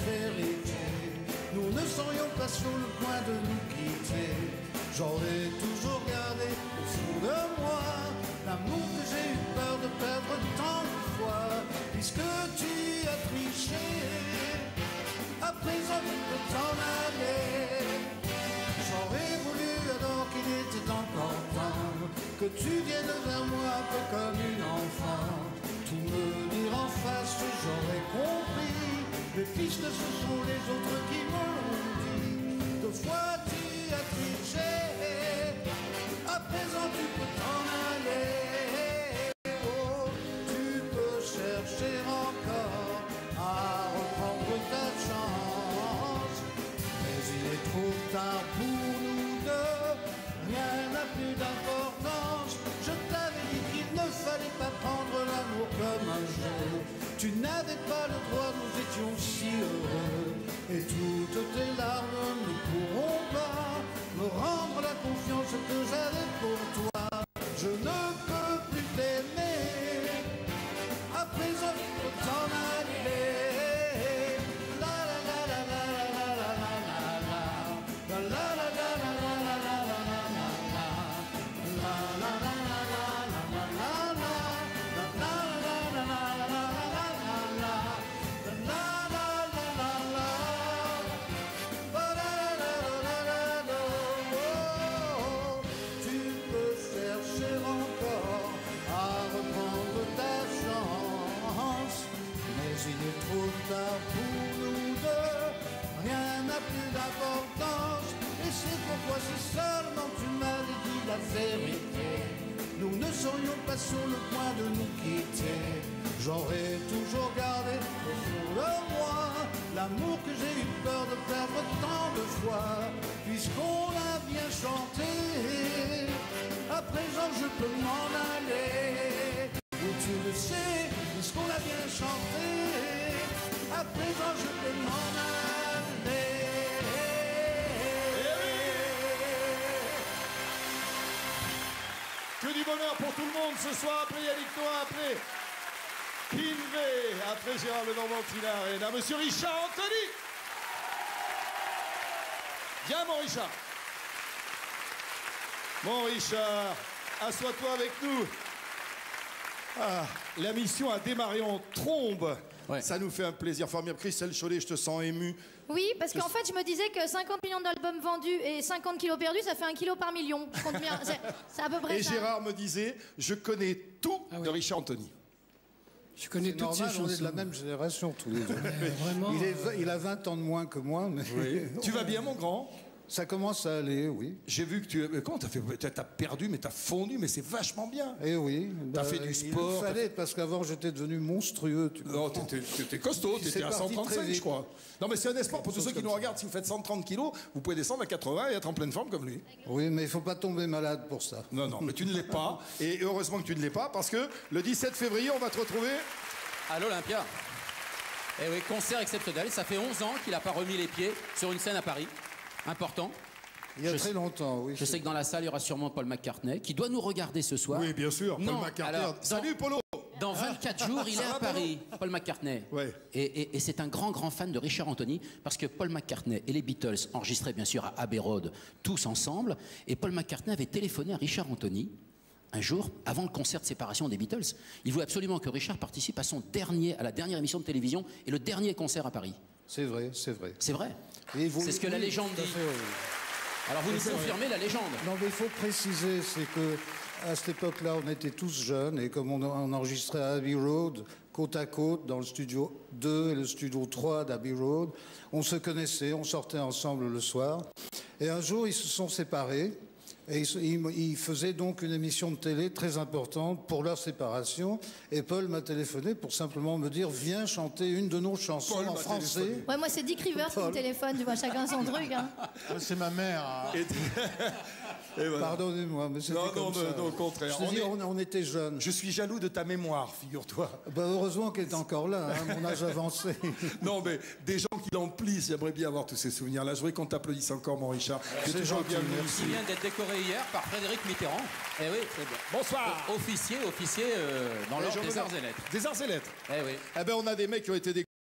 vérité. Nous ne serions pas sur le point de nous quitter. J'aurais toujours gardé au fond de moi l'amour que j'ai eu peur de perdre tant de fois. Puisque tu as triché, à présent tu peux t'en aller. J'aurais voulu alors qu'il était encore temps que tu viennes vers moi un peu comme une enfant. Tout me dire en face, j'aurais compris. Les pistes, ce sont les autres qui me l'ont dit. Deux fois tu as triché, à présent tu peux t'en aller. Oh, tu peux chercher encore à reprendre ta chance. Mais il est trop tard pour nous deux, rien n'a plus d'importance. Je t'avais dit qu'il ne fallait pas prendre l'amour comme un jeu. Tu n'avais pas le droit, nous étions si heureux. Et toutes tes larmes ne pourront pas me rendre la confiance que j'avais pour toi. Je ne peux plus t'aimer, à présent tu peux t'en aller. La la la la la la la la la la la la la la la la il est trop tard pour nous deux, rien n'a plus d'importance. Et c'est pourquoi si seulement tu m'avais dit la vérité, nous ne serions pas sur le point de nous quitter. J'aurais toujours gardé au fond de moi l'amour que j'ai eu peur de perdre tant de fois. Puisqu'on a bien chanté, à présent je peux m'en aller. Où tu le sais, puisqu'on a bien chanté, à présent je peux m'en aller. Que du bonheur pour tout le monde ce soir. Après Yannick Noah, après Kinvey, après Gérard Lenormand-Tinard et là, monsieur Richard Anthony. Viens mon Richard. Mon Richard, assois-toi avec nous. Ah, la mission a démarré en trombe. Ouais. Ça nous fait un plaisir formidable. Christelle Chollet, je te sens ému. Oui, parce qu'en fait, je me disais que 50 millions d'albums vendus et 50 kilos perdus, ça fait 1 kilo par million. Je compte bien. C'est à peu près et ça. Et Gérard me disait, je connais tout de Richard Anthony. Je connais toutes ces chansons. On est de la même génération tous les deux. Vraiment, il a 20 ans de moins que moi. Mais... Oui. Tu vas bien, mon grand? Ça commence à aller, oui. J'ai vu que tu... Comment t'as fait? T'as perdu, mais t'as fondu, mais c'est vachement bien. Eh oui. T'as fait du sport. Il fallait, parce qu'avant, j'étais devenu monstrueux. Tu non, t'étais costaud, t'étais à 135, je crois. Non, mais c'est un espoir pour tous ceux qui nous regardent. Si vous faites 130 kilos, vous pouvez descendre à 80 et être en pleine forme comme lui. Oui, mais il faut pas tomber malade pour ça. Non, non, mais tu ne l'es pas. Et heureusement que tu ne l'es pas, parce que le 17 février, on va te retrouver... à l'Olympia. Eh oui, concert exceptionnel. Ça fait 11 ans qu'il n'a pas remis les pieds sur une scène à Paris. Important. Il y a très longtemps, oui. Je sais que dans la salle, il y aura sûrement Paul McCartney, qui doit nous regarder ce soir. Oui, bien sûr, Paul McCartney. Alors, salut, Polo. Dans 24 jours, il est à Paris, Paul McCartney. Ouais. Et c'est un grand, grand fan de Richard Anthony, parce que Paul McCartney et les Beatles enregistraient bien sûr à Abbey Road, tous ensemble. Et Paul McCartney avait téléphoné à Richard Anthony un jour, avant le concert de séparation des Beatles. Il voulait absolument que Richard participe à la dernière émission de télévision et le dernier concert à Paris. C'est vrai, c'est vrai. C'est vrai. C'est ce que la légende dit. Alors vous nous confirmez la légende. Non, mais il faut préciser, c'est que à cette époque-là, on était tous jeunes et comme on enregistrait à Abbey Road, côte à côte, dans le studio 2 et le studio 3 d'Abbey Road, on se connaissait, on sortait ensemble le soir. Et un jour, ils se sont séparés. Et ils faisaient donc une émission de télé très importante pour leur séparation. Et Paul m'a téléphoné pour simplement me dire « Viens chanter une de nos chansons en français ». Ouais, moi c'est Dick Rivers qui me téléphone, tu vois, chacun son truc. Hein. C'est ma mère. Hein. Et voilà. Pardonnez-moi, mais c'était comme ça. Non, au contraire. Je te dis, on était jeunes. Je suis jaloux de ta mémoire, figure-toi. Bah, heureusement qu'elle est encore là, hein, mon âge avancé. Non, mais des gens qui l'emplissent, j'aimerais bien avoir tous ces souvenirs-là. Je voudrais qu'on t'applaudisse encore, mon Richard. C'est gentil, merci. Il vient d'être décoré hier par Frédéric Mitterrand. Eh oui, c'est bien. Bonsoir. Officier dans l'ordre des arts et lettres. Des arts et lettres. Eh oui. Eh ben, on a des mecs qui ont été